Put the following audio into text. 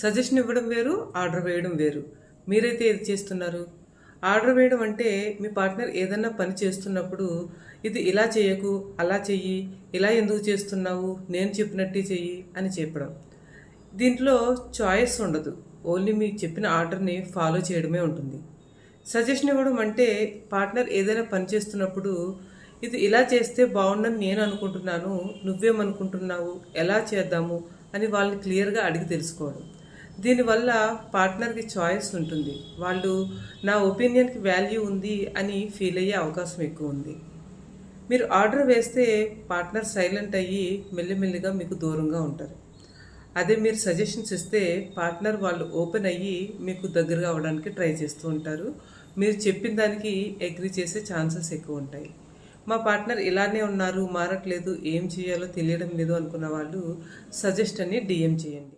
Suggestion ఇవ్వడం వేరు, order వేయడం వేరు. మీరైతే ఏది చేస్తున్నారు? ఆర్డర్ వేయడం అంటే మీ పార్ట్నర్ ఏదన్నా పని చేస్తున్నప్పుడు ఇది ఇలా చేయకు, అలా చెయ్యి, ఇలా ఎందుకు చేస్తున్నావు, నేను చెప్పినట్టే చెయ్యి అని చెప్పడం. దీంట్లో చాయిస్ ఉండదు. ఓన్లీ మీకు చెప్పిన ఆర్డర్ని ఫాలో చేయడమే ఉంటుంది. సజెషన్ ఇవ్వడం అంటే పార్ట్నర్ ఏదైనా పని చేస్తున్నప్పుడు ఇది ఇలా చేస్తే బాగుండని నేను అనుకుంటున్నాను, నువ్వేమనుకుంటున్నావు, ఎలా చేద్దాము అని వాళ్ళని క్లియర్గా అడిగి తెలుసుకోవడం. దీనివల్ల పార్ట్నర్కి చాయిస్ ఉంటుంది. వాళ్ళు నా ఒపీనియన్కి వాల్యూ ఉంది అని ఫీల్ అయ్యే అవకాశం ఎక్కువ ఉంది. మీరు ఆర్డర్ వేస్తే పార్ట్నర్ సైలెంట్ అయ్యి మెల్లిమెల్లిగా మీకు దూరంగా ఉంటారు. అదే మీరు సజెషన్స్ ఇస్తే పార్ట్నర్ వాళ్ళు ఓపెన్ అయ్యి మీకు దగ్గరగా అవడానికి ట్రై చేస్తూ ఉంటారు. మీరు చెప్పిన దానికి అగ్రీ చేసే ఛాన్సెస్ ఎక్కువ ఉంటాయి. మా పార్ట్నర్ ఇలానే ఉన్నారు, మారట్లేదు, ఏం చేయాలో తెలియడం లేదు అనుకున్న వాళ్ళు సజెస్ట్ అని డిఎం చేయండి.